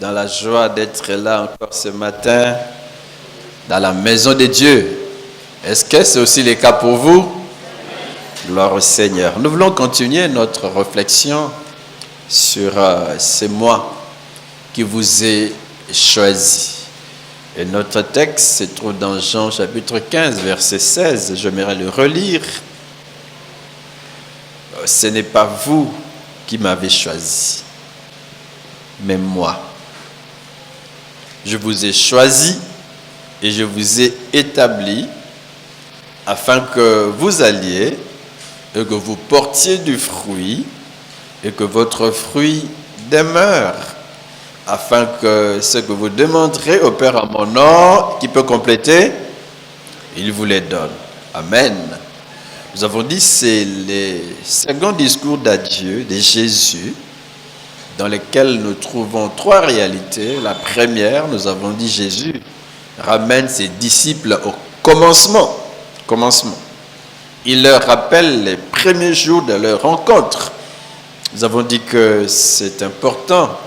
dans la joie d'être là encore ce matin, dans la maison de Dieu. Est-ce que c'est aussi le cas pour vous? Gloire au Seigneur. Nous voulons continuer notre réflexion sur ce mois qui vous est choisi. Et notre texte se trouve dans Jean chapitre 15, verset 16. J'aimerais le relire. Ce n'est pas vous qui m'avez choisi, mais moi. Je vous ai choisi et je vous ai établi afin que vous alliez et que vous portiez du fruit et que votre fruit demeure, afin que ce que vous demanderez au Père en mon nom, qui peut compléter, il vous les donne. Amen. Nous avons dit, c'est le second discours d'adieu de Jésus, dans lequel nous trouvons trois réalités. La première, nous avons dit, Jésus ramène ses disciples au commencement. Il leur rappelle les premiers jours de leur rencontre. Nous avons dit que c'est important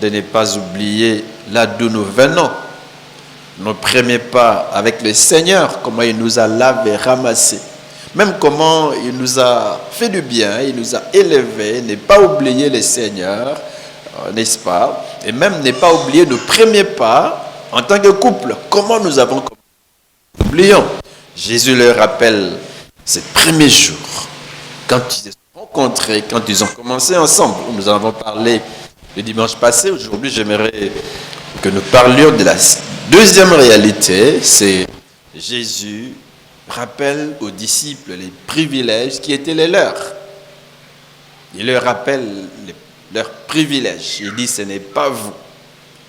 de ne pas oublier là d'où nous venons. Nos premiers pas avec le Seigneur, comment il nous a lavé, ramassé. Même comment il nous a fait du bien, il nous a élevés, ne pas oublier le Seigneur, n'est-ce pas? Et même ne pas oublier nos premiers pas en tant que couple. Comment nous avons commencé? N'oublions, Jésus leur rappelle ces premiers jours, quand ils se sont rencontrés, quand ils ont commencé ensemble. Nous en avons parlé le dimanche passé. Aujourd'hui, j'aimerais que nous parlions de la deuxième réalité. C'est Jésus rappelle aux disciples les privilèges qui étaient les leurs. Il leur rappelle leurs privilèges. Il dit, ce n'est pas vous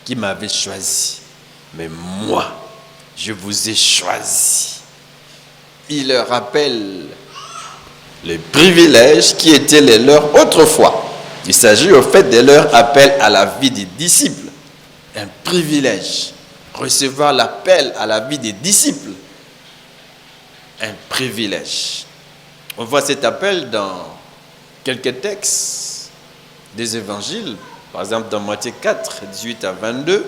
qui m'avez choisi, mais moi, je vous ai choisi. Il leur rappelle les privilèges qui étaient les leurs autrefois. Il s'agit au fait de leur appel à la vie des disciples. Un privilège. Recevoir l'appel à la vie des disciples. Un privilège. On voit cet appel dans quelques textes des évangiles. Par exemple, dans Matthieu 4, 18 à 22.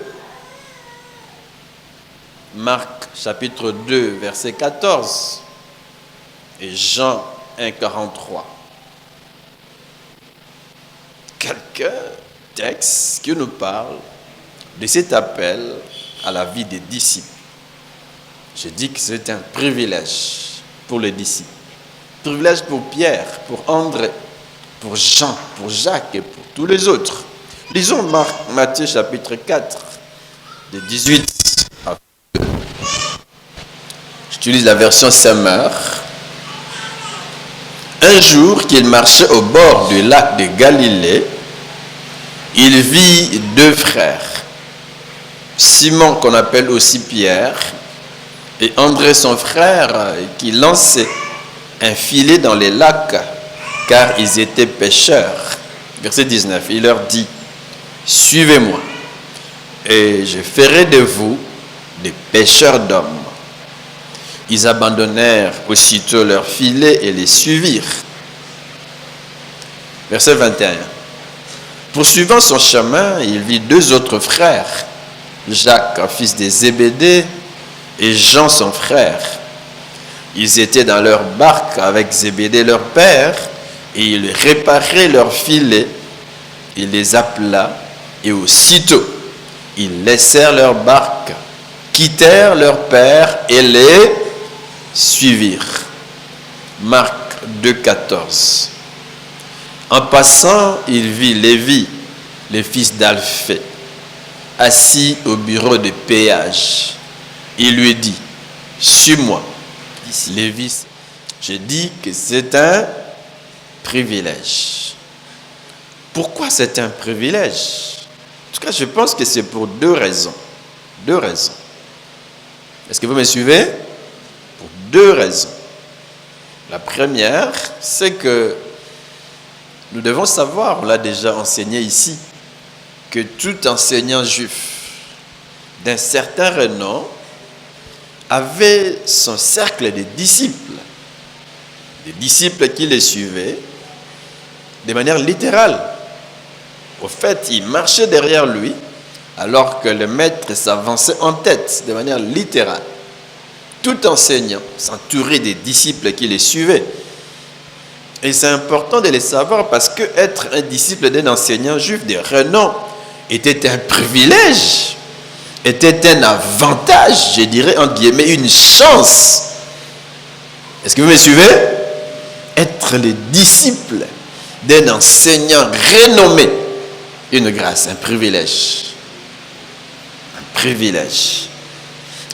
Marc chapitre 2, verset 14. Et Jean 1, 43. Quelques textes qui nous parlent de cet appel à la vie des disciples. Je dis que c'est un privilège pour les disciples. Privilège pour Pierre, pour André, pour Jean, pour Jacques et pour tous les autres. Lisons Matthieu chapitre 4, de 18 à 22. J'utilise la version Summer. Un jour qu'il marchait au bord du lac de Galilée, il vit deux frères, Simon qu'on appelle aussi Pierre, et André son frère, qui lançaient un filet dans les lacs, car ils étaient pêcheurs. Verset 19, il leur dit, suivez-moi, et je ferai de vous des pêcheurs d'hommes. Ils abandonnèrent aussitôt leur filet et les suivirent. Verset 21. Poursuivant son chemin, il vit deux autres frères, Jacques, fils de Zébédée, et Jean, son frère. Ils étaient dans leur barque avec Zébédée, leur père, et ils réparaient leur filet. Il les appela, et aussitôt, ils laissèrent leur barque, quittèrent leur père et les suivirent. Marc 2, 14. En passant, il vit Lévi, le fils d'Alphée, assis au bureau de péage. Il lui dit, suis-moi. Lévi, je dis que c'est un privilège. Pourquoi c'est un privilège? En tout cas, je pense que c'est pour deux raisons. Deux raisons. Est-ce que vous me suivez? Pour deux raisons. La première, c'est que nous devons savoir, on l'a déjà enseigné ici, que tout enseignant juif d'un certain renom avait son cercle de disciples. Des disciples qui les suivaient de manière littérale. Au fait, ils marchaient derrière lui alors que le maître s'avançait en tête de manière littérale. Tout enseignant s'entourait des disciples qui les suivaient. Et c'est important de les savoir parce que être un disciple d'un enseignant juif de renom était un privilège, était un avantage, je dirais entre guillemets une chance. Est-ce que vous me suivez? Être le disciple d'un enseignant renommé, une grâce, un privilège. Un privilège.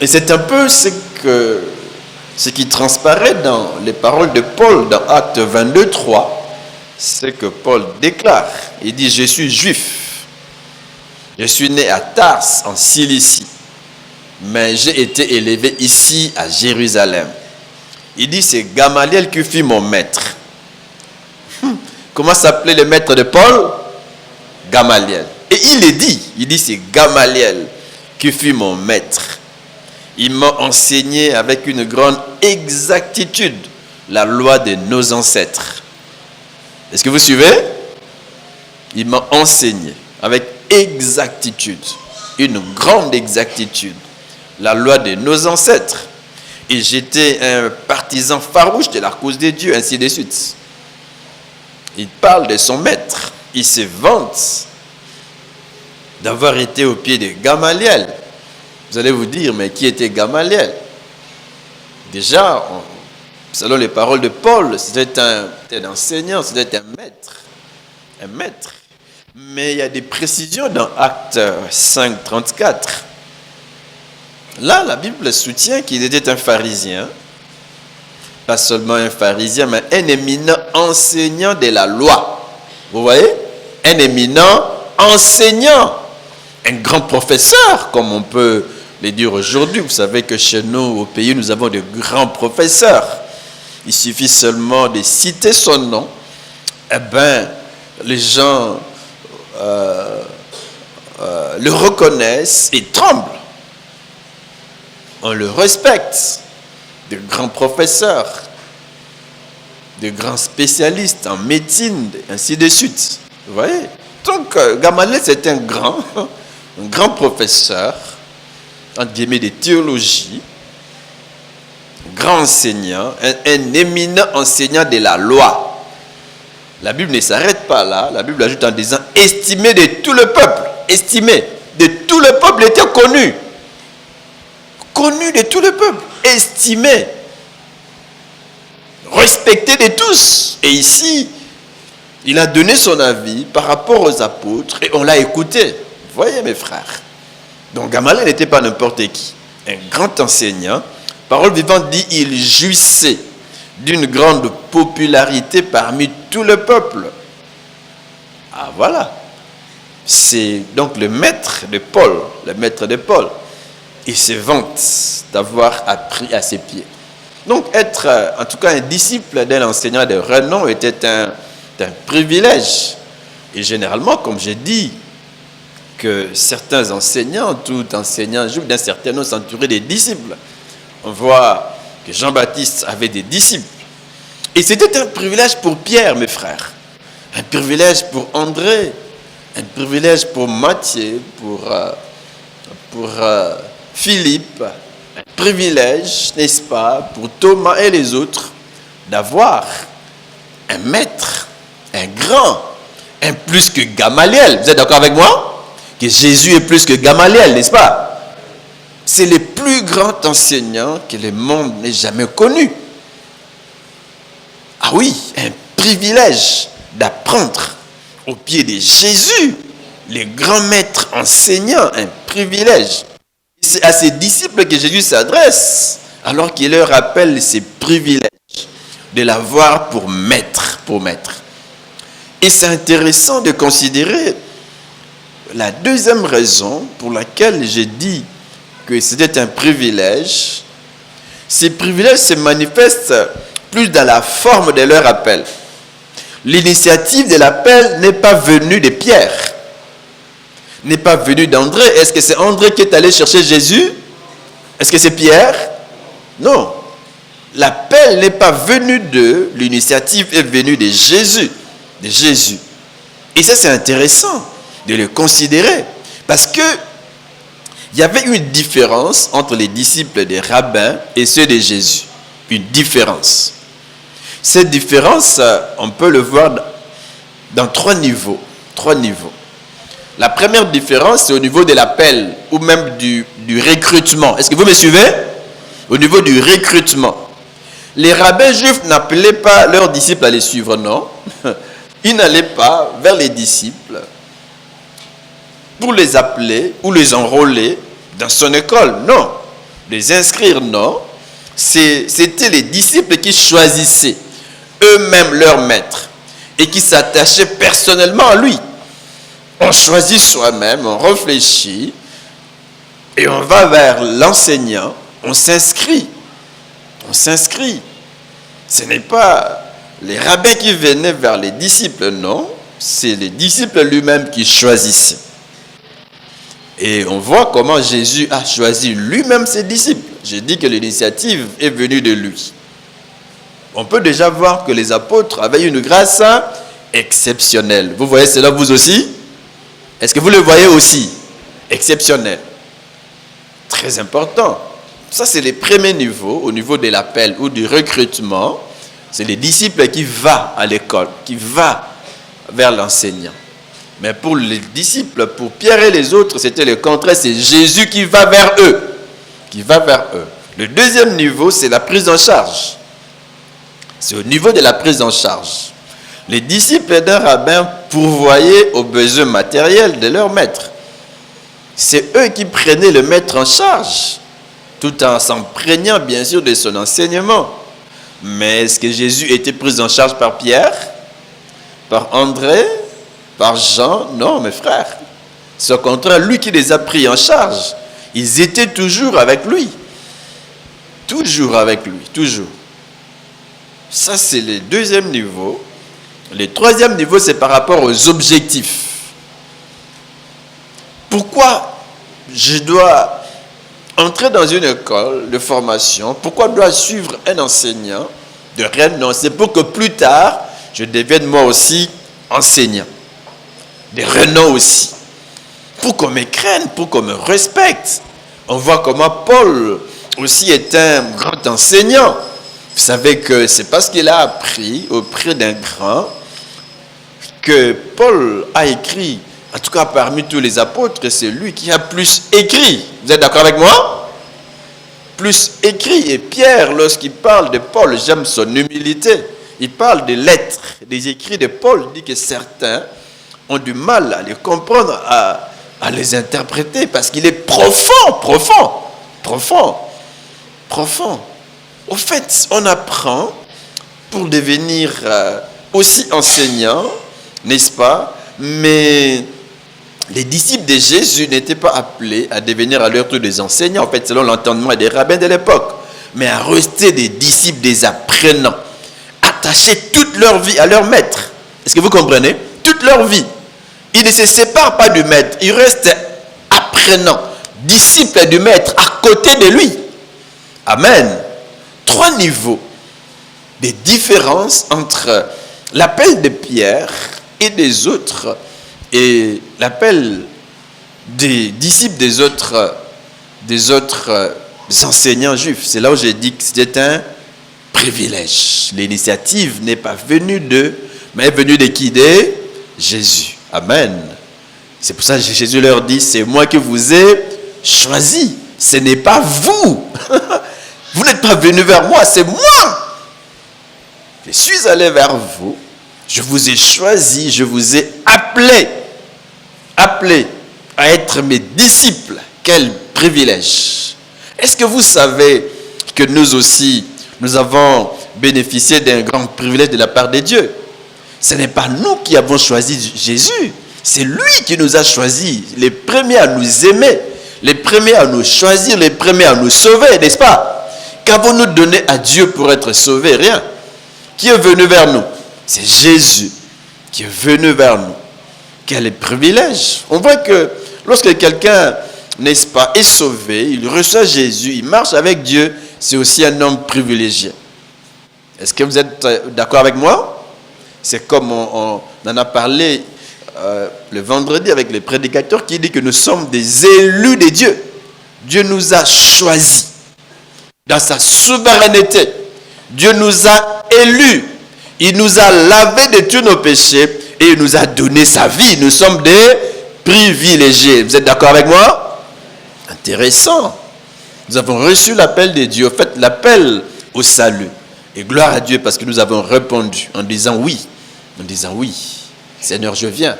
Et c'est un peu ce qui transparaît dans les paroles de Paul dans Actes 22, 3. C'est que Paul déclare. Il dit, je suis juif. Je suis né à Tars, en Cilicie. Mais j'ai été élevé ici, à Jérusalem. Il dit, c'est Gamaliel qui fut mon maître. Comment s'appelait le maître de Paul? Gamaliel. Et il le dit. Il dit, c'est Gamaliel qui fut mon maître. Il m'a enseigné avec une grande exactitude la loi de nos ancêtres. Est-ce que vous suivez? Il m'a enseigné avec exactitude, une grande exactitude, la loi de nos ancêtres. Et j'étais un partisan farouche de la cause de Dieu, ainsi de suite. Il parle de son maître. Il se vante d'avoir été au pied de Gamaliel. Vous allez vous dire, mais qui était Gamaliel? Déjà, selon les paroles de Paul, c'était un enseignant, c'était un maître. Un maître. Mais il y a des précisions dans Actes 5, 34. Là, la Bible soutient qu'il était un pharisien. Pas seulement un pharisien, mais un éminent enseignant de la loi. Vous voyez? Un éminent enseignant. Un grand professeur, comme on peut le dire aujourd'hui. Vous savez que chez nous, au pays, nous avons de grands professeurs. Il suffit seulement de citer son nom. Eh bien, les gens le reconnaissent et tremblent. On le respecte. De grands professeurs, de grands spécialistes en médecine, ainsi de suite. Vous voyez? Donc, Gamaliel, c'est un grand professeur, entre guillemets, de théologie, un grand enseignant, un éminent enseignant de la loi. La Bible ne s'arrête pas là. La Bible ajoute en disant estimé de tout le peuple. Estimé de tout le peuple, était connu. Connu de tout le peuple. Estimé. Respecté de tous. Et ici, il a donné son avis par rapport aux apôtres et on l'a écouté. Vous voyez, mes frères. Donc Gamaliel n'était pas n'importe qui. Un grand enseignant. Parole vivante dit, il jouissait d'une grande popularité parmi tout le peuple. Ah, voilà. C'est donc le maître de Paul. Le maître de Paul. Il se vante d'avoir appris à ses pieds. Donc être, en tout cas, un disciple d'un enseignant de renom était un privilège. Et généralement, comme j'ai dit, que certains enseignants, tout enseignant juif d'un certain nombre s'entourait des disciples. On voit que Jean-Baptiste avait des disciples. Et c'était un privilège pour Pierre, mes frères. Un privilège pour André. Un privilège pour Matthieu, pour Philippe. Un privilège, n'est-ce pas, pour Thomas et les autres, d'avoir un maître, un grand, un plus que Gamaliel. Vous êtes d'accord avec moi? Que Jésus est plus que Gamaliel, n'est-ce pas? C'est le plus grand enseignant que le monde n'ait jamais connu. Ah oui, un privilège d'apprendre au pied de Jésus, le grand maître enseignant, un privilège. C'est à ses disciples que Jésus s'adresse, alors qu'il leur rappelle ses privilèges de l'avoir pour maître, Et c'est intéressant de considérer la deuxième raison pour laquelle j'ai dit que c'était un privilège. Ces privilèges se manifestent plus dans la forme de leur appel. L'initiative de l'appel n'est pas venue de Pierre, n'est pas venue d'André. Est-ce que c'est André qui est allé chercher Jésus? Est-ce que c'est Pierre? Non. L'appel n'est pas venu d'eux, l'initiative est venue de Jésus. Et ça, c'est intéressant de le considérer. Parce que Il y avait une différence entre les disciples des rabbins et ceux de Jésus. Une différence. Cette différence, on peut le voir dans trois niveaux. La première différence, c'est au niveau de l'appel ou même du recrutement. Est-ce que vous me suivez? Au niveau du recrutement. Les rabbins juifs n'appelaient pas leurs disciples à les suivre, non. Ils n'allaient pas vers les disciples pour les appeler ou les enrôler dans son école, non. Les inscrire, non. C'était les disciples qui choisissaient eux-mêmes leur maître et qui s'attachaient personnellement à lui. On choisit soi-même, on réfléchit et on va vers l'enseignant, on s'inscrit. Ce n'est pas les rabbins qui venaient vers les disciples, non. C'est les disciples lui-même qui choisissaient. Et on voit comment Jésus a choisi lui-même ses disciples. J'ai dit que l'initiative est venue de lui. On peut déjà voir que les apôtres avaient une grâce exceptionnelle. Vous voyez cela vous aussi? Est-ce que vous le voyez aussi? Exceptionnel. Très important. Ça, c'est les premiers niveaux, au niveau de l'appel ou du recrutement. C'est les disciples qui vont à l'école, qui vont vers l'enseignant. Mais pour les disciples, pour Pierre et les autres, c'était le contraire. C'est Jésus qui va vers eux. Le deuxième niveau, c'est la prise en charge. C'est au niveau de la prise en charge. Les disciples d'un rabbin pourvoyaient aux besoins matériels de leur maître. C'est eux qui prenaient le maître en charge, tout en s'imprégnant bien sûr de son enseignement. Mais est-ce que Jésus était pris en charge par Pierre, par André, par Jean? Non, mes frères. C'est au contraire lui qui les a pris en charge. Ils étaient toujours avec lui. Toujours avec lui, toujours. Ça, c'est le deuxième niveau. Le troisième niveau, c'est par rapport aux objectifs. Pourquoi je dois entrer dans une école de formation? Pourquoi dois-je suivre un enseignant de rien? Non, c'est pour que plus tard, je devienne moi aussi enseignant. De renom aussi. Pour qu'on me craigne, pour qu'on me respecte. On voit comment Paul aussi est un grand enseignant. Vous savez que c'est parce qu'il a appris auprès d'un grand que Paul a écrit, en tout cas parmi tous les apôtres, c'est lui qui a plus écrit. Vous êtes d'accord avec moi? Plus écrit. Et Pierre, lorsqu'il parle de Paul, j'aime son humilité. Il parle des lettres, des écrits de Paul. Il dit que certains ont du mal à les comprendre, à les interpréter, parce qu'il est profond. Au fait, on apprend pour devenir aussi enseignant, n'est-ce pas? Mais les disciples de Jésus n'étaient pas appelés à devenir à leur tour des enseignants, en fait, selon l'entendement des rabbins de l'époque, mais à rester des disciples, des apprenants, attachés toute leur vie à leur maître. Est-ce que vous comprenez? Toute leur vie. Ils ne se séparent pas du maître, ils restent apprenants, disciples du maître, à côté de lui. Amen. 3 niveaux de différence entre l'appel de Pierre et des autres et l'appel des disciples des autres enseignants juifs. C'est là où j'ai dit que c'était un privilège. L'initiative n'est pas venue d'eux, mais est venue de qui? De Jésus. Amen. C'est pour ça que Jésus leur dit, c'est moi qui vous ai choisi. Ce n'est pas vous. Vous n'êtes pas venu vers moi, c'est moi. Je suis allé vers vous. Je vous ai choisi, je vous ai appelé à être mes disciples. Quel privilège. Est-ce que vous savez que nous aussi, nous avons bénéficié d'un grand privilège de la part de Dieu? Ce n'est pas nous qui avons choisi Jésus. C'est lui qui nous a choisis, les premiers à nous aimer, les premiers à nous choisir, les premiers à nous sauver, n'est-ce pas? Qu'avons-nous donné à Dieu pour être sauvés? Rien. Qui est venu vers nous? C'est Jésus qui est venu vers nous. Quel privilège! On voit que lorsque quelqu'un, n'est-ce pas, est sauvé, il reçoit Jésus, il marche avec Dieu, c'est aussi un homme privilégié. Est-ce que vous êtes d'accord avec moi? C'est comme on en a parlé le vendredi avec les prédicateurs qui dit que nous sommes des élus de Dieu. Dieu nous a choisis. Dans sa souveraineté, Dieu nous a élus. Il nous a lavés de tous nos péchés et il nous a donné sa vie. Nous sommes des privilégiés. Vous êtes d'accord avec moi? Intéressant. Nous avons reçu l'appel de Dieu. En fait, l'appel au salut. Et gloire à Dieu parce que nous avons répondu en disant oui. En disant oui. Seigneur, je viens.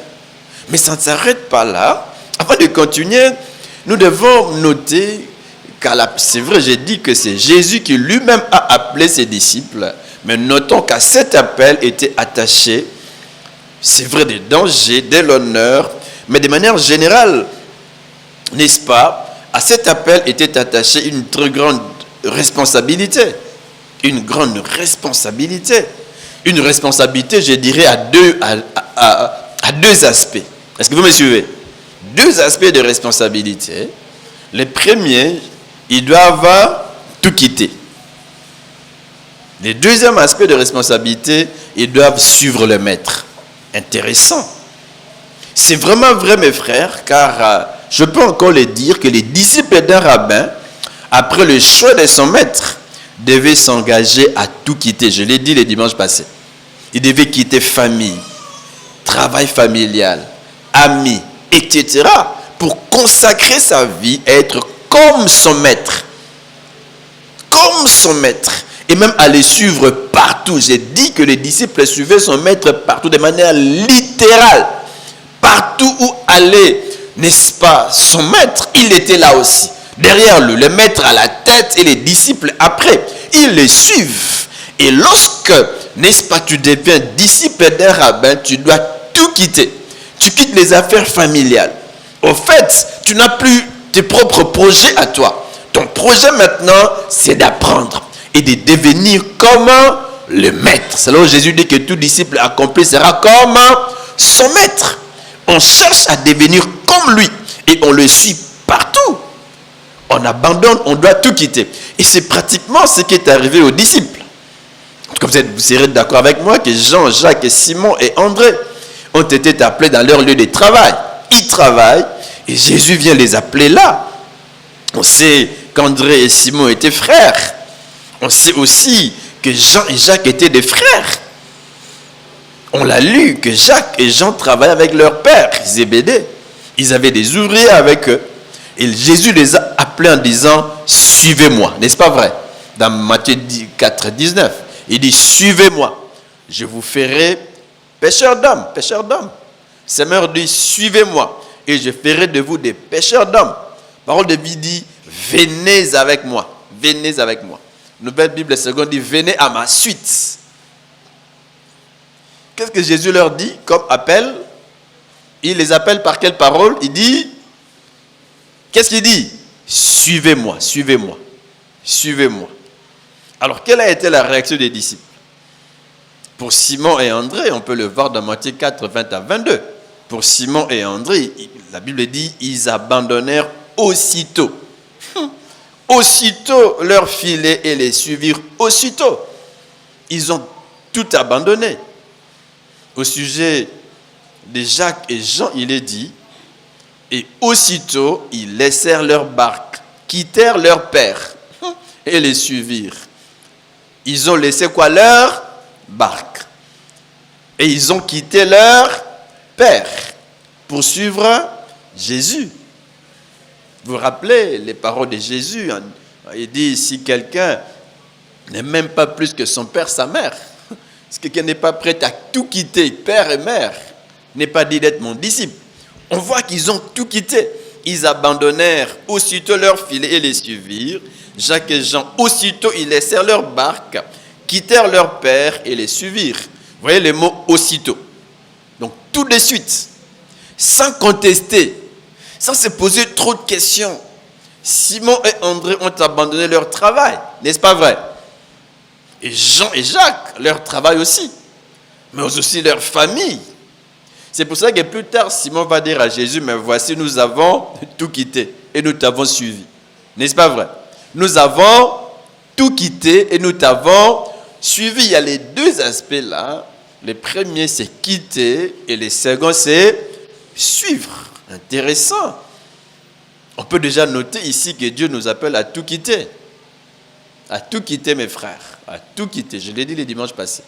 Mais ça ne s'arrête pas là. Avant de continuer, nous devons noter c'est vrai, j'ai dit que c'est Jésus qui lui-même a appelé ses disciples. Mais notons qu'à cet appel était attaché, c'est vrai, des dangers, de l'honneur. Mais de manière générale, n'est-ce pas, à cet appel était attachée une très grande responsabilité. Une grande responsabilité. Une responsabilité, je dirais, à deux aspects. Est-ce que vous me suivez? Deux aspects de responsabilité. Le premier, ils doivent tout quitter. Le deuxième aspect de responsabilité, ils doivent suivre le maître. Intéressant. C'est vraiment vrai, mes frères, car je peux encore le dire que les disciples d'un rabbin, après le choix de son maître, devaient s'engager à tout quitter. Je l'ai dit le dimanche passé. Ils devaient quitter famille, travail familial, amis, etc. pour consacrer sa vie à être comme son maître. Comme son maître. Et même à les suivre partout. J'ai dit que les disciples suivaient son maître partout de manière littérale. Partout où allait, n'est-ce pas, son maître, il était là aussi. Derrière lui, le maître à la tête et les disciples après. Ils les suivent. Et lorsque, n'est-ce pas, tu deviens disciple d'un rabbin, tu dois tout quitter. Tu quittes les affaires familiales. Au fait, tu n'as plus tes propres projets à toi. Ton projet maintenant, c'est d'apprendre et de devenir comme le maître. C'est là où Jésus dit que tout disciple accompli sera comme son maître. On cherche à devenir comme lui et on le suit partout. On abandonne, on doit tout quitter. Et c'est pratiquement ce qui est arrivé aux disciples. Comme vous serez d'accord avec moi que Jean, Jacques, Simon et André ont été appelés dans leur lieu de travail. Ils travaillent et Jésus vient les appeler là. On sait qu'André et Simon étaient frères. On sait aussi que Jean et Jacques étaient des frères. On l'a lu que Jacques et Jean travaillaient avec leur père, Zébédée. Ils avaient des ouvriers avec eux. Et Jésus les a appelés en disant « Suivez-moi ». N'est-ce pas vrai? Dans Matthieu 4, 19, il dit « Suivez-moi, je vous ferai pêcheurs d'hommes, pêcheurs d'hommes ». Seigneur dit « Suivez-moi et je ferai de vous des pêcheurs d'hommes ». Parole de vie dit « Venez avec moi, venez avec moi ». Nouvelle Bible seconde dit « Venez à ma suite ». Qu'est-ce que Jésus leur dit comme appel? Il les appelle par quelle parole? Il dit, qu'est-ce qu'il dit? Suivez-moi, suivez-moi, suivez-moi. Alors, quelle a été la réaction des disciples? Pour Simon et André, on peut le voir dans Matthieu 4, 20 à 22. Pour Simon et André, la Bible dit, ils abandonnèrent aussitôt. Aussitôt leur filet et les suivirent aussitôt. Ils ont tout abandonné. Au sujet de Jacques et Jean, il est dit, et aussitôt, ils laissèrent leur barque, quittèrent leur père et les suivirent. Ils ont laissé quoi? Leur barque. Et ils ont quitté leur père pour suivre Jésus. Vous vous rappelez les paroles de Jésus? Il dit, si quelqu'un n'est même pas plus que son père, sa mère, si quelqu'un n'est pas prêt à tout quitter, père et mère, n'est pas dit d'être mon disciple. On voit qu'ils ont tout quitté. Ils abandonnèrent aussitôt leur filet et les suivirent. Jacques et Jean, aussitôt, ils laissèrent leur barque, quittèrent leur père et les suivirent. Vous voyez le mot aussitôt. Donc, tout de suite, sans contester, sans se poser trop de questions. Simon et André ont abandonné leur travail, n'est-ce pas vrai? Et Jean et Jacques, leur travail aussi, mais aussi leur famille. C'est pour ça que plus tard, Simon va dire à Jésus, mais voici, nous avons tout quitté et nous t'avons suivi. N'est-ce pas vrai? Nous avons tout quitté et nous t'avons suivi. Il y a les deux aspects là. Le premier, c'est quitter et le second, c'est suivre. Intéressant. On peut déjà noter ici que Dieu nous appelle à tout quitter. À tout quitter, mes frères. À tout quitter. Je l'ai dit les dimanches passés.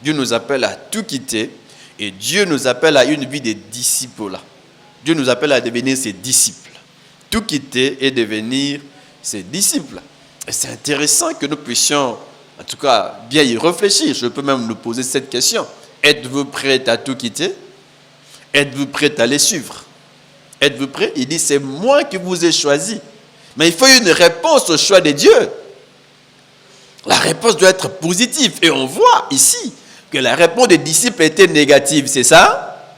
Dieu nous appelle à tout quitter. Et Dieu nous appelle à une vie de disciples. Dieu nous appelle à devenir ses disciples. Tout quitter et devenir ses disciples. Et c'est intéressant que nous puissions, en tout cas, bien y réfléchir. Je peux même nous poser cette question. Êtes-vous prêts à tout quitter? Êtes-vous prêts à les suivre? Êtes-vous prêts? Il dit, c'est moi qui vous ai choisi. Mais il faut une réponse au choix de Dieu. La réponse doit être positive. Et on voit ici que la réponse des disciples était négative. C'est ça?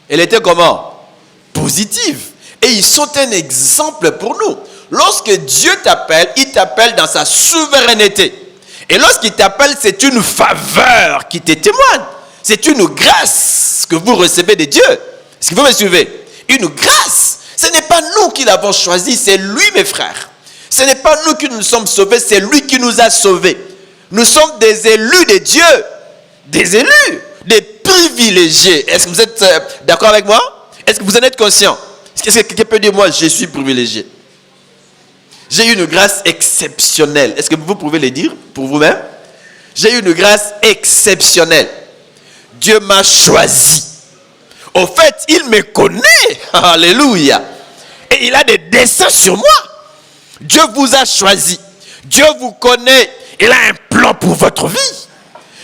Elle était comment? Positive. Et ils sont un exemple pour nous. Lorsque Dieu t'appelle, il t'appelle dans sa souveraineté. Et lorsqu'il t'appelle, c'est une faveur qui te témoigne. C'est une grâce que vous recevez de Dieu. Est-ce que vous me suivez? Une grâce. Ce n'est pas nous qui l'avons choisi, c'est lui, mes frères. Ce n'est pas nous qui nous sommes sauvés, c'est lui qui nous a sauvés. Nous sommes des élus de Dieu. Des élus, des privilégiés. Est-ce que vous êtes d'accord avec moi? Est-ce que vous en êtes conscient? Est-ce que quelqu'un peut dire, moi, je suis privilégié? J'ai une grâce exceptionnelle. Est-ce que vous pouvez le dire pour vous-même? J'ai une grâce exceptionnelle. Dieu m'a choisi. Au fait, il me connaît. Alléluia. Et il a des desseins sur moi. Dieu vous a choisi. Dieu vous connaît. Il a un plan pour votre vie.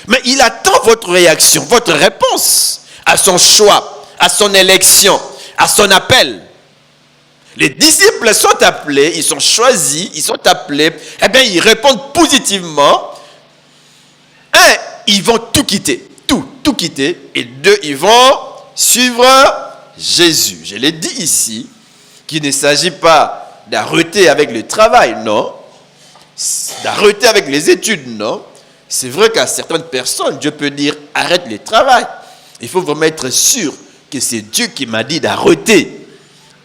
Mais il attend votre réaction, votre réponse à son choix, à son élection, à son appel. Les disciples sont appelés, ils sont choisis, ils sont appelés. Eh bien, ils répondent positivement. Un, ils vont tout quitter. Tout quitter. Et deux, ils vont suivre Jésus. Je l'ai dit ici, qu'il ne s'agit pas d'arrêter avec le travail, non. D'arrêter avec les études, non. C'est vrai qu'à certaines personnes, Dieu peut dire, arrête le travail. Il faut vraiment être sûr que c'est Dieu qui m'a dit d'arrêter.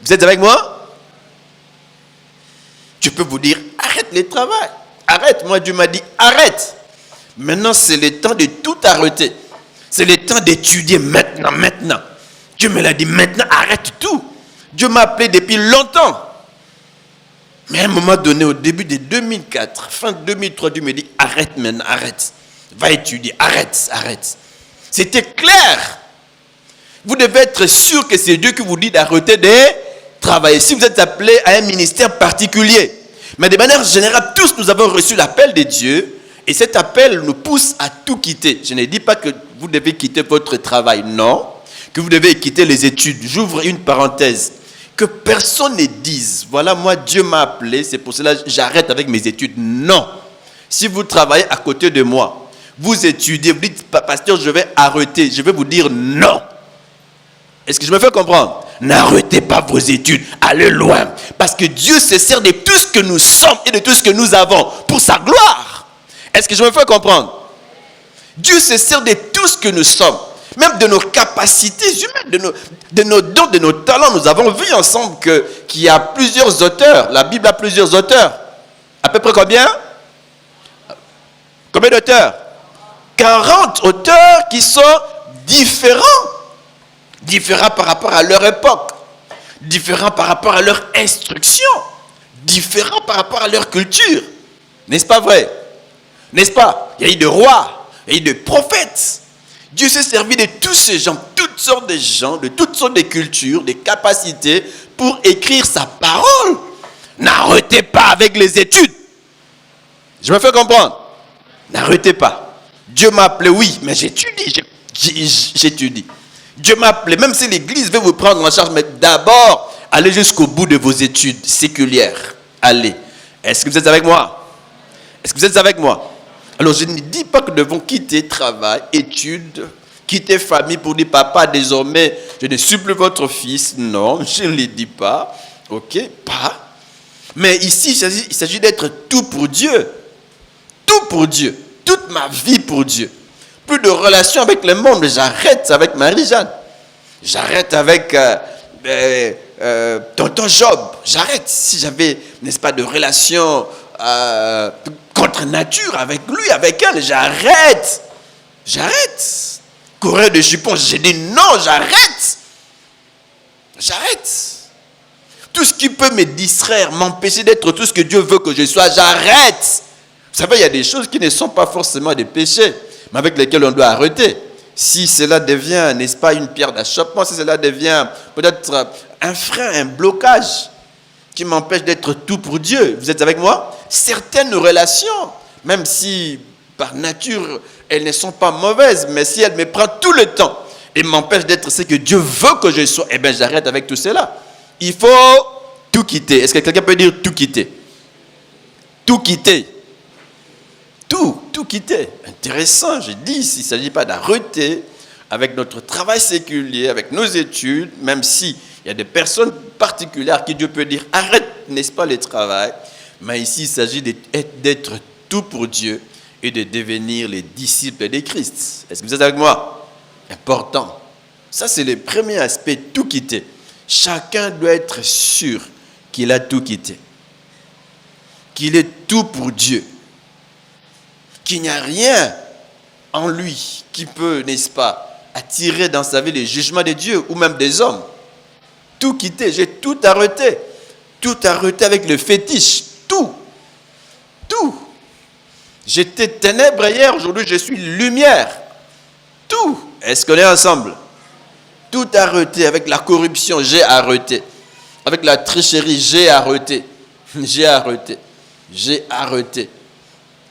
Vous êtes avec moi? Dieu peut vous dire, arrête le travail. Arrête, moi Dieu m'a dit, arrête. Maintenant, c'est le temps de tout arrêter. C'est le temps d'étudier maintenant. Dieu me l'a dit, maintenant, arrête tout. Dieu m'a appelé depuis longtemps. Mais à un moment donné, au début de 2004, fin 2003, Dieu me dit, arrête maintenant, arrête. Va étudier, arrête. C'était clair. Vous devez être sûr que c'est Dieu qui vous dit d'arrêter de travailler. Si vous êtes appelé à un ministère particulier. Mais de manière générale, tous nous avons reçu l'appel de Dieu. Et cet appel nous pousse à tout quitter. Je ne dis pas que vous devez quitter votre travail, non. Que vous devez quitter les études. J'ouvre une parenthèse. Que personne ne dise, voilà, moi, Dieu m'a appelé, c'est pour cela que j'arrête avec mes études. Non. Si vous travaillez à côté de moi, vous étudiez, vous dites, pasteur, je vais arrêter. Je vais vous dire non. Est-ce que je me fais comprendre? N'arrêtez pas vos études. Allez loin. Parce que Dieu se sert de tout ce que nous sommes et de tout ce que nous avons pour sa gloire. Est-ce que je me fais comprendre? Dieu se sert de tout ce que nous sommes. Même de nos capacités humaines, de nos dons, de nos talents. Nous avons vu ensemble qu'il y a plusieurs auteurs. La Bible a plusieurs auteurs. À peu près combien? Combien d'auteurs? 40 auteurs qui sont différents. Différents par rapport à leur époque. Différents par rapport à leur instruction. Différents par rapport à leur culture. N'est-ce pas vrai? N'est-ce pas? Il y a eu des rois, il y a eu des prophètes. Dieu s'est servi de tous ces gens, toutes sortes de gens, de toutes sortes de cultures, de capacités, pour écrire sa parole. N'arrêtez pas avec les études. Je me fais comprendre. N'arrêtez pas. Dieu m'a appelé, oui, mais j'étudie. Dieu m'a appelé, même si l'église veut vous prendre en charge, mais d'abord, allez jusqu'au bout de vos études séculières. Allez. Est-ce que vous êtes avec moi? Est-ce que vous êtes avec moi? Alors, je ne dis pas que nous devons quitter travail, études, quitter famille pour dire, papa, désormais, je ne suis plus votre fils. Non, je ne le dis pas. Ok, pas. Mais ici, il s'agit d'être tout pour Dieu. Tout pour Dieu. Toute ma vie pour Dieu. Plus de relations avec le monde. J'arrête avec Marie-Jeanne. J'arrête avec tonton Job. J'arrête. Si j'avais, n'est-ce pas, de relations contre nature avec lui, avec elle, j'arrête. Coureur de jupons, j'ai dit non, j'arrête. Tout ce qui peut me distraire, m'empêcher d'être tout ce que Dieu veut que je sois, j'arrête. Vous savez, il y a des choses qui ne sont pas forcément des péchés, mais avec lesquelles on doit arrêter. Si cela devient, n'est-ce pas, une pierre d'achoppement, si cela devient peut-être un frein, un blocage qui m'empêche d'être tout pour Dieu. Vous êtes avec moi? Certaines relations, même si par nature elles ne sont pas mauvaises, mais si elles me prennent tout le temps et m'empêchent d'être ce que Dieu veut que je sois, eh bien j'arrête avec tout cela. Il faut tout quitter. Est-ce que quelqu'un peut dire tout quitter? Tout quitter. Tout quitter. Intéressant, je dis, s'il ne s'agit pas d'arrêter avec notre travail séculier, avec nos études, même si il y a des personnes particulières qui Dieu peut dire arrête, n'est-ce pas, le travail, mais ici il s'agit d'être tout pour Dieu et de devenir les disciples de Christ. Est-ce que vous êtes avec moi? Important. Ça c'est le premier aspect, tout quitter. Chacun doit être sûr qu'il a tout quitté, qu'il est tout pour Dieu, qu'il n'y a rien en lui qui peut, n'est-ce pas, attirer dans sa vie les jugements de Dieu ou même des hommes. Tout quitté, j'ai tout arrêté. Tout arrêté avec le fétiche. Tout. J'étais ténèbres hier, aujourd'hui je suis lumière. Tout. Est-ce qu'on est ensemble? Tout arrêté avec la corruption, j'ai arrêté. Avec la tricherie, j'ai arrêté. J'ai arrêté.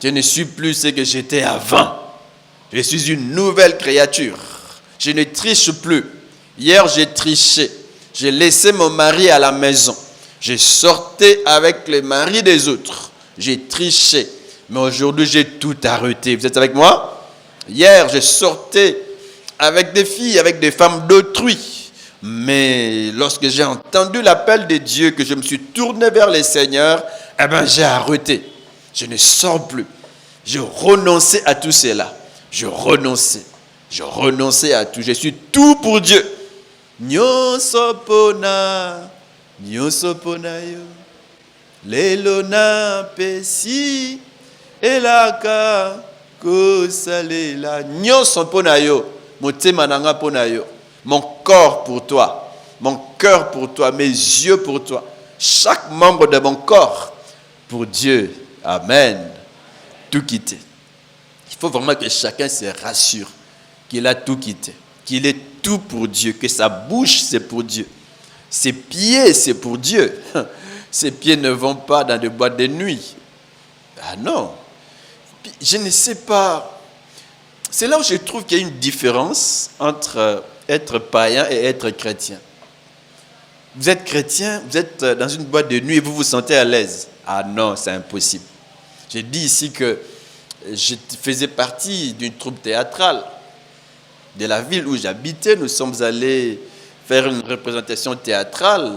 Je ne suis plus ce que j'étais avant. Je suis une nouvelle créature. Je ne triche plus. Hier, j'ai triché. J'ai laissé mon mari à la maison. J'ai sorti avec les maris des autres. J'ai triché. Mais aujourd'hui, j'ai tout arrêté. Vous êtes avec moi? Hier, j'ai sorti avec des filles, avec des femmes d'autrui. Mais lorsque j'ai entendu l'appel de Dieu, que je me suis tourné vers le Seigneur, eh bien, j'ai arrêté. Je ne sors plus. J'ai renoncé à tout cela. Je renonçais à tout. Je suis tout pour Dieu. Nyonso pona yo. Lelo na pesi elaka kosalela. Nyonso pona yo. Motema nanga pona yo. Mon corps pour toi. Mon cœur pour toi. Mes yeux pour toi. Chaque membre de mon corps pour Dieu. Amen. Tout quitter. Il faut vraiment que chacun se rassure qu'il a tout quitté, qu'il est tout pour Dieu, que sa bouche c'est pour Dieu, ses pieds c'est pour Dieu. Ses pieds ne vont pas dans des boîtes de nuit. Ah non. Je ne sais pas. C'est là où je trouve qu'il y a une différence entre être païen et être chrétien. Vous êtes chrétien, vous êtes dans une boîte de nuit et vous vous sentez à l'aise. Ah non, c'est impossible. J'ai dit ici que je faisais partie d'une troupe théâtrale de la ville où j'habitais. Nous sommes allés faire une représentation théâtrale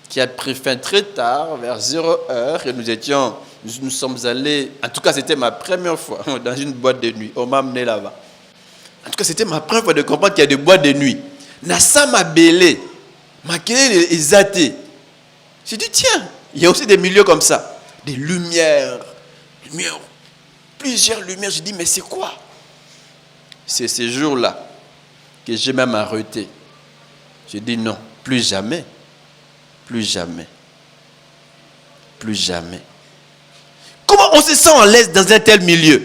qui a pris fin très tard, vers 0h, et nous sommes allés, en tout cas c'était ma première fois, dans une boîte de nuit. On m'a amené là-bas. En tout cas c'était ma première fois de comprendre qu'il y a des boîtes de nuit. Nassa m'a belé, m'a kelé les athées. J'ai dit tiens, il y a aussi des milieux comme ça, des lumières, plusieurs lumières. J'ai dit mais c'est quoi? C'est ces jours-là que j'ai même arrêté. J'ai dit non, plus jamais. Comment on se sent à l'aise dans un tel milieu?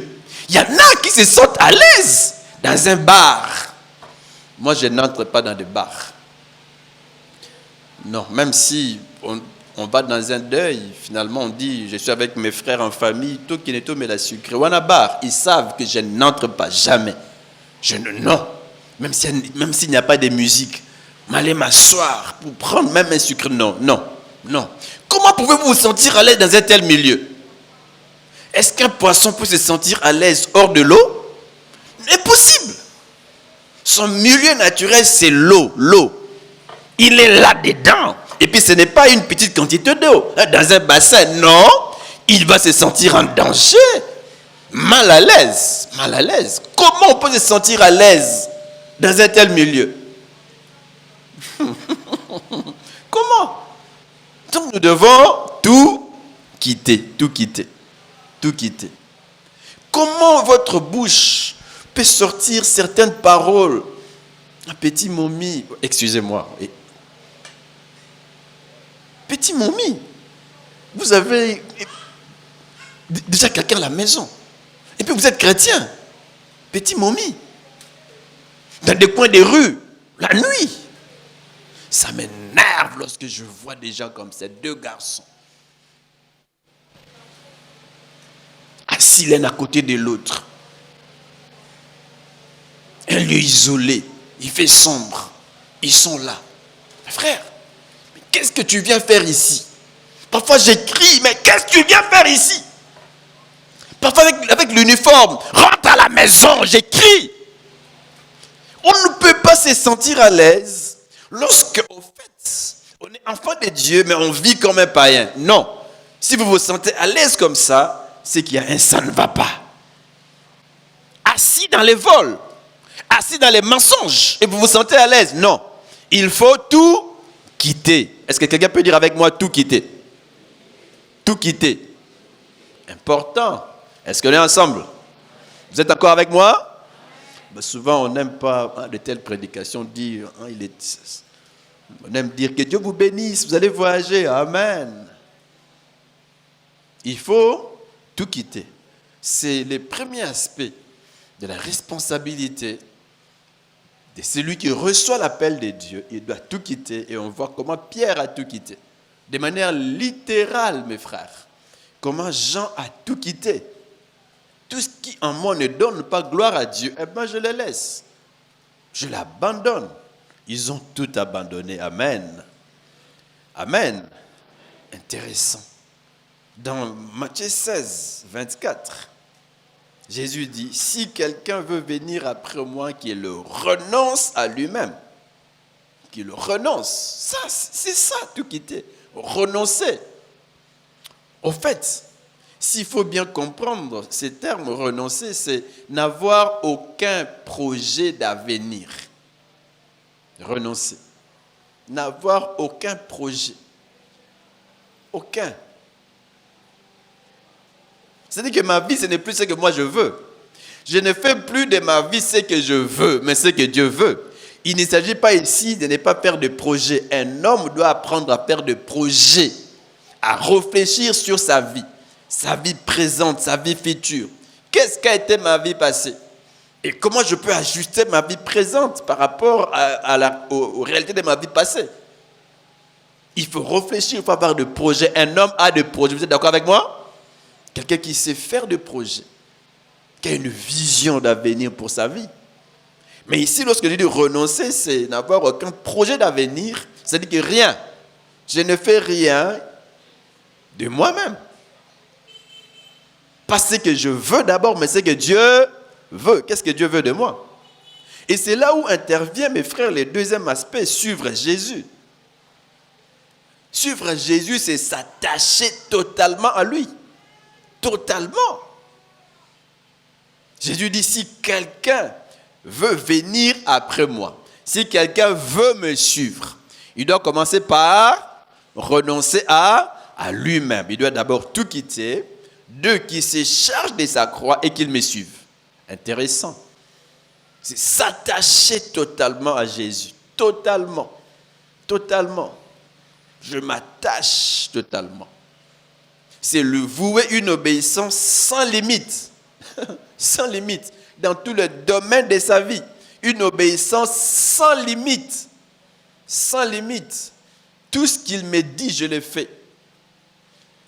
Il y en a qui se sentent à l'aise dans un bar. Moi, je n'entre pas dans des bars. Non, même si on va dans un deuil, finalement on dit, je suis avec mes frères en famille, tout qui n'est tout mais la sucre. Ou à bar, ils savent que je n'entre pas jamais. Non, même s'il n'y a pas de musique, m'aller m'asseoir pour prendre même un sucre, non. Comment pouvez-vous vous sentir à l'aise dans un tel milieu? Est-ce qu'un poisson peut se sentir à l'aise hors de l'eau? Impossible. Son milieu naturel, c'est l'eau. Il est là-dedans. Et puis ce n'est pas une petite quantité d'eau. Dans un bassin, non. Il va se sentir en danger. Mal à l'aise. Comment on peut se sentir à l'aise dans un tel milieu? Comment? Donc nous devons tout quitter. Comment votre bouche peut sortir certaines paroles? Un petit momie, excusez-moi. Peut Petit Momi, vous avez déjà quelqu'un à la maison. Et puis vous êtes chrétien. Petit Momi. Dans des coins des rues, la nuit. Ça m'énerve lorsque je vois des gens comme ces deux garçons. Assis l'un à côté de l'autre. Un lieu isolé. Il fait sombre. Ils sont là. Frère, mais qu'est-ce que tu viens faire ici? Parfois j'écris, mais qu'est-ce que tu viens faire ici? Parfois avec l'uniforme, rentre à la maison, j'écris. On ne peut pas se sentir à l'aise lorsque, au fait, on est enfant de Dieu, mais on vit comme un païen. Non. Si vous vous sentez à l'aise comme ça, c'est qu'il y a un ça ne va pas. Assis dans les vols, assis dans les mensonges, et vous vous sentez à l'aise. Non. Il faut tout quitter. Est-ce que quelqu'un peut dire avec moi tout quitter? Tout quitter. Important. Est-ce qu'on est ensemble? Vous êtes d'accord avec moi? Ben souvent, on n'aime pas de telles prédications dire, on aime dire que Dieu vous bénisse, vous allez voyager. Amen. Il faut tout quitter. C'est le premier aspect de la responsabilité de celui qui reçoit l'appel de Dieu. Il doit tout quitter et on voit comment Pierre a tout quitté. De manière littérale, mes frères. Comment Jean a tout quitté. Tout ce qui en moi ne donne pas gloire à Dieu, eh bien je le laisse. Je l'abandonne. Ils ont tout abandonné. Amen. Amen. Intéressant. Dans Matthieu 16, 24, Jésus dit, si quelqu'un veut venir après moi, qu'il le renonce à lui-même. Qu'il le renonce. Ça, c'est ça, tout quitter. Renoncer. Au fait, s'il faut bien comprendre ces termes, renoncer, c'est n'avoir aucun projet d'avenir. Renoncer. N'avoir aucun projet. Aucun. C'est-à-dire que ma vie, ce n'est plus ce que moi je veux. Je ne fais plus de ma vie ce que je veux, mais ce que Dieu veut. Il ne s'agit pas ici de ne pas faire de projet. Un homme doit apprendre à faire de projets, à réfléchir sur sa vie présente, sa vie future. Qu'est-ce qu'a été ma vie passée? Et comment je peux ajuster ma vie présente par rapport aux réalités de ma vie passée? Il faut réfléchir, il faut avoir de projets. Un homme a des projets. Vous êtes d'accord avec moi? Quelqu'un qui sait faire des projets, qui a une vision d'avenir pour sa vie. Mais ici, lorsque je dis renoncer, c'est n'avoir aucun projet d'avenir. C'est-à-dire que rien. Je ne fais rien de moi-même. Pas ce que je veux d'abord, mais ce que Dieu veut. Qu'est-ce que Dieu veut de moi? Et c'est là où intervient, mes frères, le deuxième aspect, suivre Jésus. Suivre Jésus, c'est s'attacher totalement à lui. Totalement. Jésus dit, si quelqu'un veut venir après moi, si quelqu'un veut me suivre, il doit commencer par renoncer à lui-même. Il doit d'abord tout quitter, qu'il se charge de sa croix et qu'il me suive. Intéressant. C'est s'attacher totalement à Jésus. Totalement. Totalement. Je m'attache totalement. C'est lui vouer une obéissance sans limite. Sans limite. Dans tout le domaine de sa vie. Une obéissance sans limite. Sans limite. Tout ce qu'il me dit, je le fais.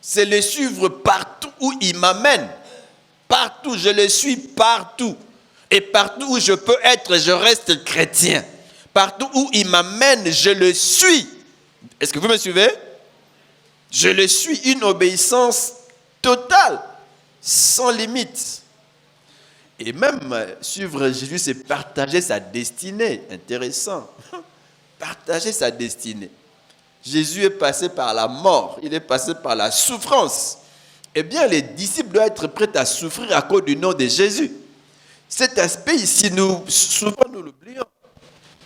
C'est le suivre partout où il m'amène. Partout, je le suis partout. Et partout où je peux être, je reste chrétien. Partout où il m'amène, je le suis. Est-ce que vous me suivez? Je le suis, une obéissance totale, sans limite. Et même suivre Jésus, c'est partager sa destinée. Intéressant. Partager sa destinée. Jésus est passé par la mort, il est passé par la souffrance. Eh bien, les disciples doivent être prêts à souffrir à cause du nom de Jésus. Cet aspect ici, souvent nous l'oublions.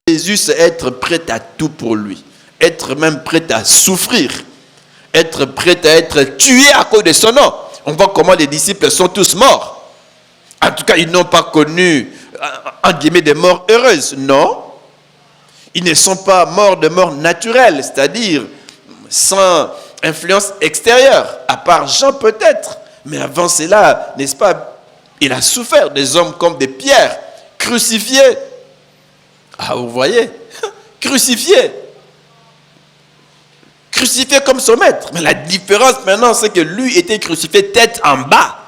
Jésus, c'est être prêt à tout pour lui. Être même prêt à souffrir. Être prêt à être tué à cause de son nom. On voit comment les disciples sont tous morts. En tout cas, ils n'ont pas connu, en guillemets, des morts heureuses. Non. Ils ne sont pas morts de mort naturelle, c'est-à-dire sans influence extérieure, à part Jean peut-être. Mais avant cela, n'est-ce pas, il a souffert des hommes comme des pierres, crucifiés. Ah, vous voyez, crucifiés. Crucifié comme son maître. Mais la différence maintenant, c'est que lui était crucifié tête en bas.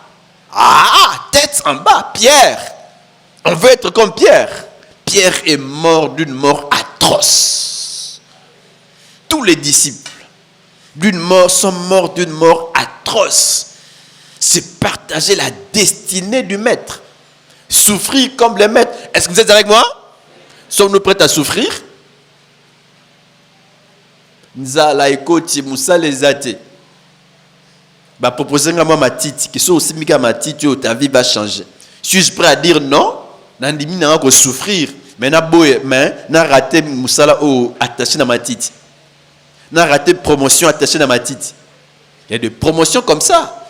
Ah, tête en bas, Pierre. On veut être comme Pierre. Pierre est mort d'une mort atroce. Tous les disciples sont morts d'une mort atroce. C'est partager la destinée du maître. Souffrir comme le maître. Est-ce que vous êtes avec moi? Sommes-nous prêts à souffrir? Nzala ekoti musale zate. Bah proposer moi ma tite qui sont aussi mika ma tite ta vie va changer. Suis-je prêt à dire non? Nandimi na ko souffrir mais na boye mais na raté musala o attaché na ma tite. Na raté promotion attachée na ma tite. Il y a des promotions comme ça.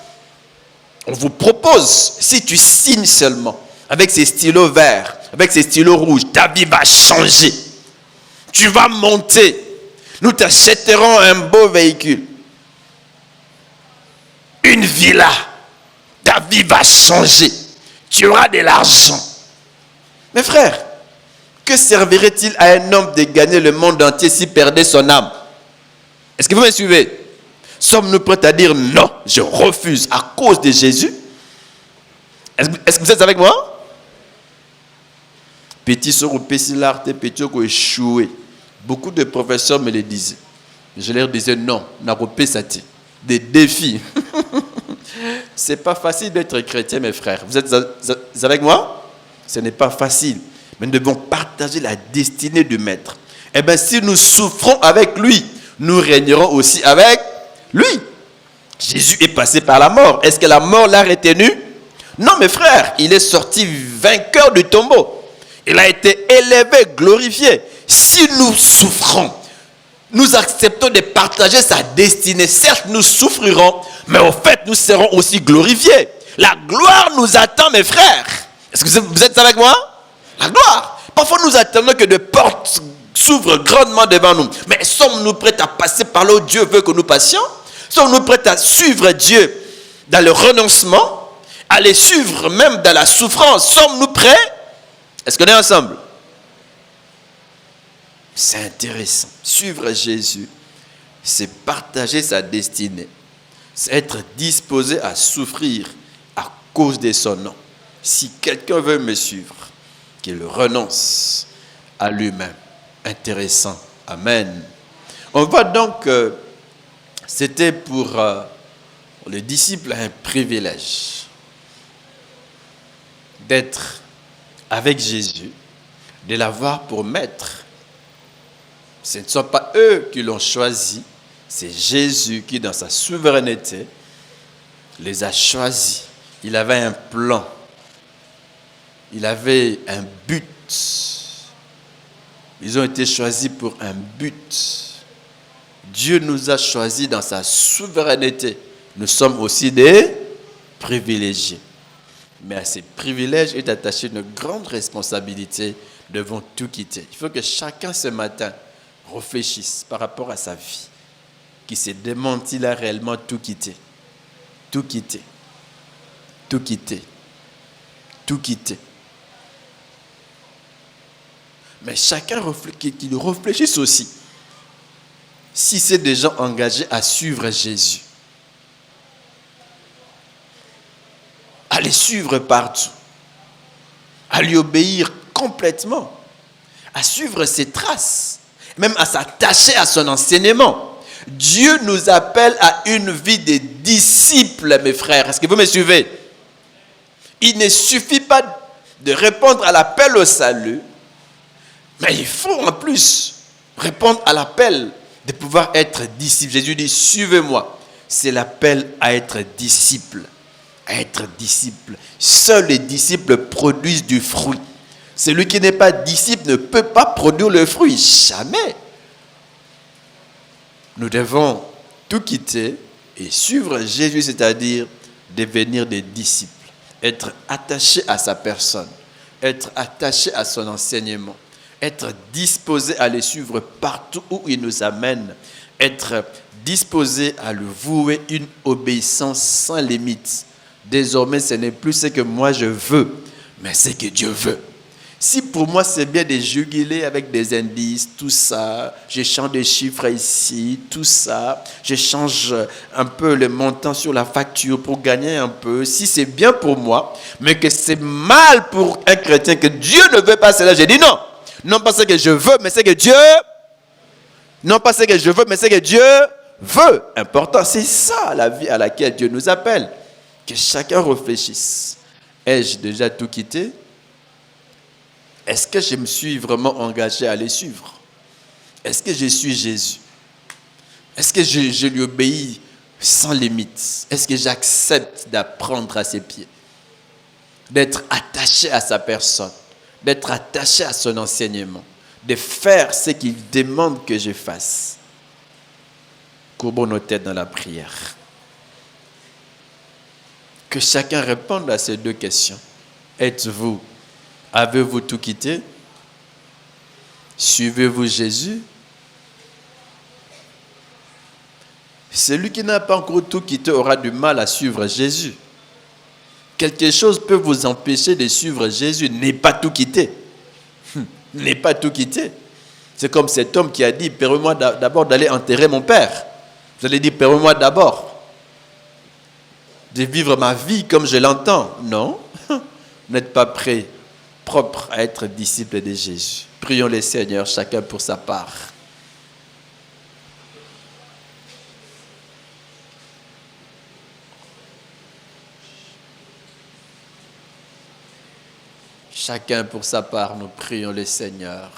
On vous propose si tu signes seulement avec ces stylos verts, avec ces stylos rouges, ta vie va changer. Tu vas monter. Nous t'achèterons un beau véhicule. Une villa. Ta vie va changer. Tu auras de l'argent. Mes frères, que servirait-il à un homme de gagner le monde entier s'il perdait son âme? Est-ce que vous me suivez? Sommes-nous prêts à dire non, je refuse à cause de Jésus? Est-ce que vous êtes avec moi? Petit sur le petit l'art, petit au échoué. Beaucoup de professeurs me le disaient. Je leur disais non, n'a pas des défis. C'est pas facile d'être chrétien, mes frères. Vous êtes avec moi? Ce n'est pas facile. Mais nous devons partager la destinée du maître. Eh bien, si nous souffrons avec lui, nous régnerons aussi avec lui. Jésus est passé par la mort. Est-ce que la mort l'a retenu? Non, mes frères. Il est sorti vainqueur du tombeau. Il a été élevé, glorifié. Si nous souffrons, nous acceptons de partager sa destinée. Certes, nous souffrirons, mais au fait, nous serons aussi glorifiés. La gloire nous attend, mes frères. Est-ce que vous êtes avec moi? La gloire. Parfois, nous attendons que des portes s'ouvrent grandement devant nous. Mais sommes-nous prêts à passer par là où Dieu veut que nous passions? Sommes-nous prêts à suivre Dieu dans le renoncement? À les suivre même dans la souffrance? Sommes-nous prêts? Est-ce qu'on est ensemble? C'est intéressant. Suivre Jésus, c'est partager sa destinée. C'est être disposé à souffrir à cause de son nom. Si quelqu'un veut me suivre, qu'il renonce à lui-même. Intéressant. Amen. On voit donc que c'était pour les disciples un privilège d'être avec Jésus, de l'avoir pour maître. Ce ne sont pas eux qui l'ont choisi, c'est Jésus qui, dans sa souveraineté, les a choisis. Il avait un plan, il avait un but. Ils ont été choisis pour un but. Dieu nous a choisis dans sa souveraineté. Nous sommes aussi des privilégiés. Mais à ces privilèges est attachée une grande responsabilité. Nous devons tout quitter. Il faut que chacun ce matin réfléchisse par rapport à sa vie, qui se demande s'il a réellement tout quitté. Tout quitté. Tout quitté. Tout quitté. Mais chacun qu'il réfléchisse aussi. Si c'est des gens engagés à suivre Jésus, à les suivre partout, à lui obéir complètement, à suivre ses traces, même à s'attacher à son enseignement. Dieu nous appelle à une vie de disciples, mes frères. Est-ce que vous me suivez? Il ne suffit pas de répondre à l'appel au salut, mais il faut en plus répondre à l'appel de pouvoir être disciple. Jésus dit, suivez-moi. C'est l'appel à être disciple. À être disciple. Seuls les disciples produisent du fruit. Celui qui n'est pas disciple ne peut pas produire le fruit. Jamais. Nous devons tout quitter et suivre Jésus, c'est-à-dire devenir des disciples. Être attaché à sa personne. Être attaché à son enseignement. Être disposé à les suivre partout où il nous amène. Être disposé à lui vouer une obéissance sans limite. Désormais, ce n'est plus ce que moi je veux, mais ce que Dieu veut. Si pour moi c'est bien de juguler avec des indices, tout ça, je change des chiffres ici, tout ça, je change un peu le montant sur la facture pour gagner un peu, si c'est bien pour moi, mais que c'est mal pour un chrétien, que Dieu ne veut pas cela, j'ai dit non. Non pas ce que je veux, mais ce que Dieu... Non pas ce que je veux, mais ce que Dieu veut. Important, c'est ça la vie à laquelle Dieu nous appelle. Que chacun réfléchisse. Ai-je déjà tout quitté? Est-ce que je me suis vraiment engagé à les suivre? Est-ce que je suis Jésus? Est-ce que je lui obéis sans limite? Est-ce que j'accepte d'apprendre à ses pieds? D'être attaché à sa personne? D'être attaché à son enseignement? De faire ce qu'il demande que je fasse? Courbons nos têtes dans la prière. Que chacun réponde à ces deux questions. Avez-vous tout quitté? Suivez-vous Jésus? Celui qui n'a pas encore tout quitté aura du mal à suivre Jésus. Quelque chose peut vous empêcher de suivre Jésus. N'est pas tout quitté. N'est pas tout quitté. C'est comme cet homme qui a dit, permets-moi d'abord d'aller enterrer mon père. Vous allez dire, permets-moi d'abord de vivre ma vie comme je l'entends. Non, vous n'êtes pas prêt, propre à être disciple de Jésus. Prions le Seigneur, chacun pour sa part. Chacun pour sa part, nous prions le Seigneur.